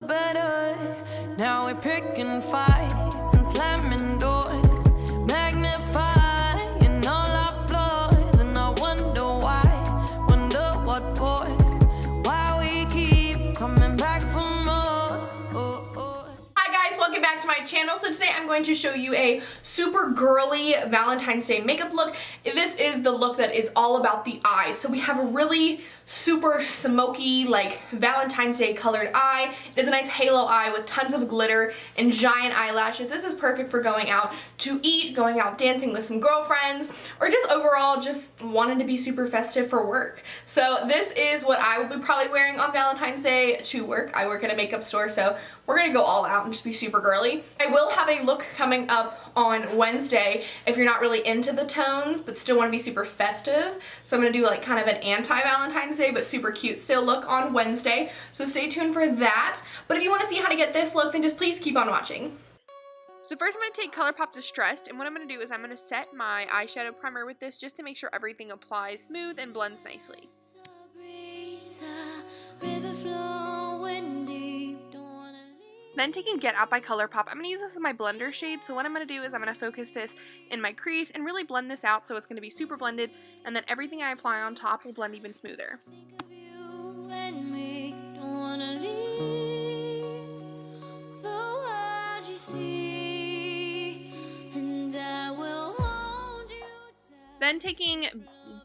Better, now we're picking fights and slamming doors, magnifying all our flaws, and I wonder why, wonder what for, why we keep coming back for more. Hi guys, welcome back to my channel. So today I'm going to show you a super girly Valentine's Day makeup look. This is the look that is all about the eyes. So we have a really super smoky, like Valentine's Day colored eye. It is a nice halo eye with tons of glitter and giant eyelashes. This is perfect for going out to eat, going out dancing with some girlfriends, or just overall just wanting to be super festive for work. So this is what I will be probably wearing on Valentine's Day to work. I work at a makeup store, so we're gonna go all out and just be super girly. I will have a look coming up on Wednesday if you're not really into the tones but still want to be super festive. So I'm going to do like kind of an anti-Valentine's Day but super cute still look on Wednesday. So stay tuned for that. But if you want to see how to get this look, then just please keep on watching. So first I'm going to take ColourPop Distressed, and what I'm going to do is I'm going to set my eyeshadow primer with this just to make sure everything applies smooth and blends nicely. Then taking Get Out by ColourPop, I'm going to use this as my blender shade. So what I'm going to do is I'm going to focus this in my crease and really blend this out so it's going to be super blended, and then everything I apply on top will blend even smoother. Then taking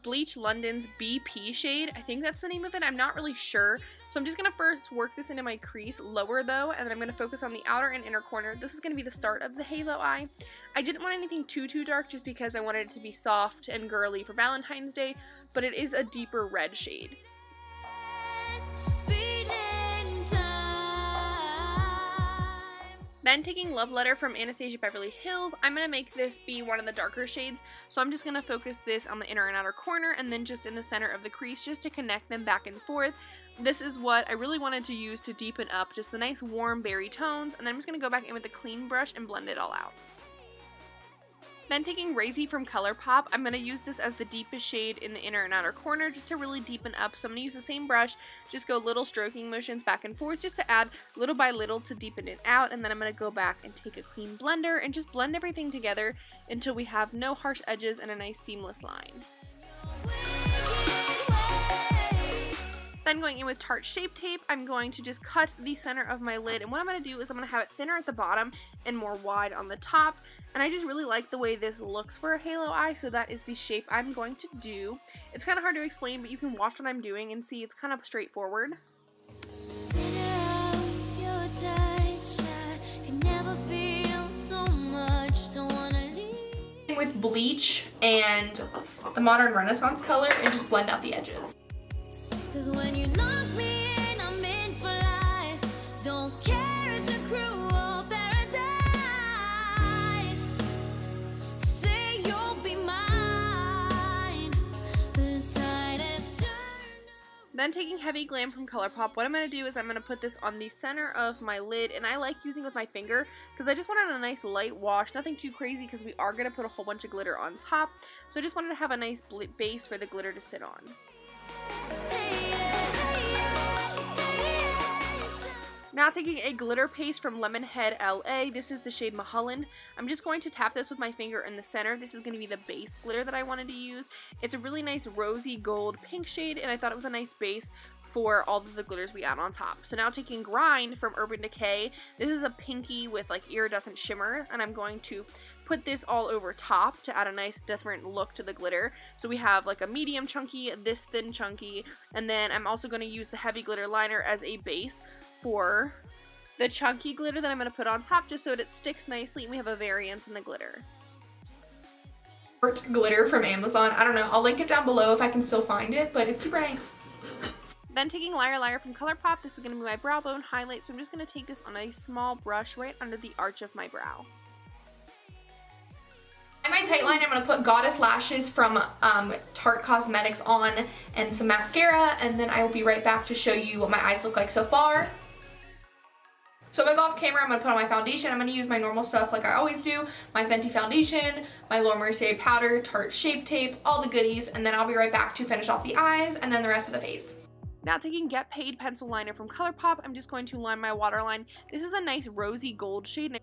Bleach London's BP shade, I think that's the name of it, I'm not really sure. So I'm just going to first work this into my crease, lower though, and then I'm going to focus on the outer and inner corner. This is going to be the start of the halo eye. I didn't want anything too dark just because I wanted it to be soft and girly for Valentine's Day, but it is a deeper red shade. Then taking Love Letter from Anastasia Beverly Hills, I'm going to make this be one of the darker shades. So I'm just going to focus this on the inner and outer corner and then just in the center of the crease just to connect them back and forth. This is what I really wanted to use to deepen up just the nice warm berry tones, and then I'm just going to go back in with a clean brush and blend it all out. Then taking Razy from ColourPop, I'm going to use this as the deepest shade in the inner and outer corner just to really deepen up. So I'm going to use the same brush, just go little stroking motions back and forth just to add little by little to deepen it out. And then I'm going to go back and take a clean blender and just blend everything together until we have no harsh edges and a nice seamless line. Then going in with Tarte Shape Tape, I'm going to just cut the center of my lid, and what I'm going to do is I'm going to have it thinner at the bottom and more wide on the top, and I just really like the way this looks for a halo eye, so that is the shape I'm going to do. It's kind of hard to explain, but you can watch what I'm doing and see it's kind of straightforward. With bleach and the Modern Renaissance color and just blend out the edges. 'Cause when you knock me in, I'm in for life. Don't care, it's a cruel paradise. Say you'll be mine. The tide has turned. Then taking Heavy Glam from ColourPop, what I'm going to do is I'm going to put this on the center of my lid, and I like using it with my finger because I just wanted a nice light wash, nothing too crazy because we are going to put a whole bunch of glitter on top. So I just wanted to have a nice base for the glitter to sit on. Now taking a glitter paste from Lemonhead LA, this is the shade Mulholland. I'm just going to tap this with my finger in the center. This is going to be the base glitter that I wanted to use. It's a really nice rosy gold pink shade, and I thought it was a nice base for all of the glitters we add on top. So now taking Grind from Urban Decay, this is a pinky with like iridescent shimmer, and I'm going to put this all over top to add a nice different look to the glitter. So we have like a medium chunky, this thin chunky, and then I'm also going to use the heavy glitter liner as a base for the chunky glitter that I'm going to put on top just so that it sticks nicely and we have a variance in the glitter. Glitter from Amazon. I don't know. I'll link it down below if I can still find it, but it's super nice. Then taking Liar Liar from ColourPop, this is going to be my brow bone highlight, so I'm just going to take this on a small brush right under the arch of my brow. In my tight line, I'm going to put Goddess Lashes from Tarte Cosmetics on and some mascara, and then I will be right back to show you what my eyes look like so far. So I'm going to go off camera, I'm going to put on my foundation. I'm going to use my normal stuff like I always do. My Fenty foundation, my Laura Mercier powder, Tarte Shape Tape, all the goodies. And then I'll be right back to finish off the eyes and then the rest of the face. Now taking Get Paid pencil liner from ColourPop, I'm just going to line my waterline. This is a nice rosy gold shade.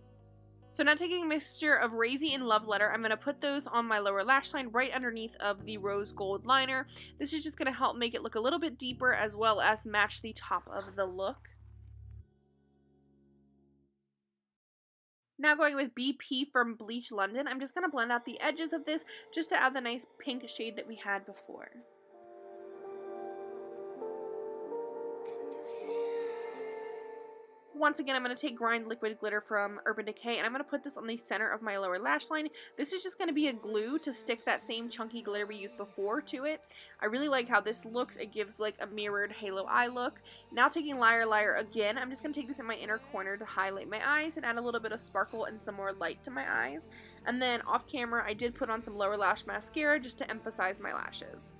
So now taking a mixture of Razy and Love Letter, I'm going to put those on my lower lash line right underneath of the rose gold liner. This is just going to help make it look a little bit deeper as well as match the top of the look. Now going with BP from Bleach London, I'm just going to blend out the edges of this just to add the nice pink shade that we had before. Once again, I'm going to take Grind Liquid Glitter from Urban Decay, and I'm going to put this on the center of my lower lash line. This is just going to be a glue to stick that same chunky glitter we used before to it. I really like how this looks. It gives like a mirrored halo eye look. Now taking Liar Liar again, I'm just going to take this in my inner corner to highlight my eyes and add a little bit of sparkle and some more light to my eyes. And then off camera, I did put on some lower lash mascara just to emphasize my lashes.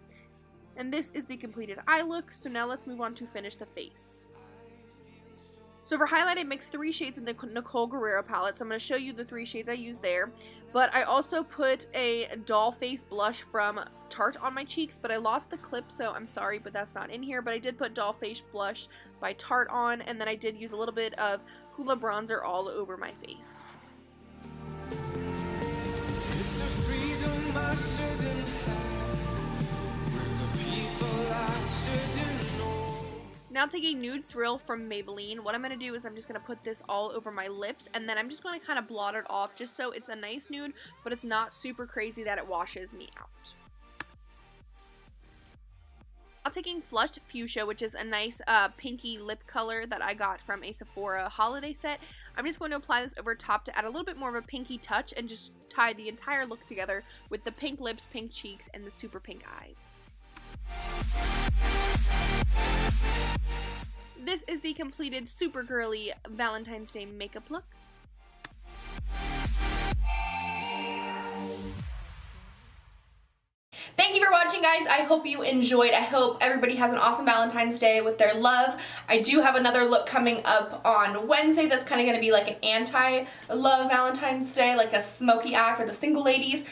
And this is the completed eye look, so now let's move on to finish the face. So for highlight, I mixed 3 shades in the Nicole Guerrero palette, so I'm going to show you the 3 shades I used there. But I also put a doll face blush from Tarte on my cheeks, but I lost the clip, so I'm sorry, but that's not in here. But I did put doll face blush by Tarte on, and then I did use a little bit of Hoola bronzer all over my face. It's the freedom I shouldn't have with the people I shouldn't know. Now taking Nude Thrill from Maybelline, what I'm going to do is I'm just going to put this all over my lips, and then I'm just going to kind of blot it off just so it's a nice nude, but it's not super crazy that it washes me out. Now taking Flushed Fuchsia, which is a nice pinky lip color that I got from a Sephora holiday set, I'm just going to apply this over top to add a little bit more of a pinky touch and just tie the entire look together with the pink lips, pink cheeks, and the super pink eyes. This is the completed super girly Valentine's Day makeup look. Thank you for watching, guys. I hope you enjoyed. I hope everybody has an awesome Valentine's Day with their love. I do have another look coming up on Wednesday that's kind of going to be like an anti-love Valentine's Day, like a smoky eye for the single ladies.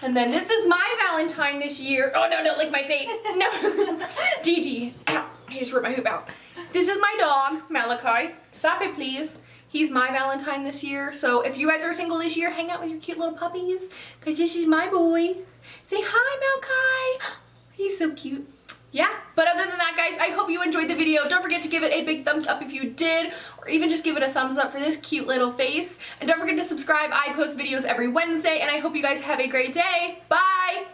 And then this is my Valentine this year. Oh no, don't lick my face. No. Dee Dee. Ow. I just ripped my hoop out. This is my dog, Malachi. Stop it, please. He's my Valentine this year. So if you guys are single this year, hang out with your cute little puppies, because this is my boy. Say hi, Malachi. He's so cute. Yeah, but other than that, guys, I hope you enjoyed the video. Don't forget to give it a big thumbs up if you did, or even just give it a thumbs up for this cute little face. And don't forget to subscribe. I post videos every Wednesday, and I hope you guys have a great day. Bye!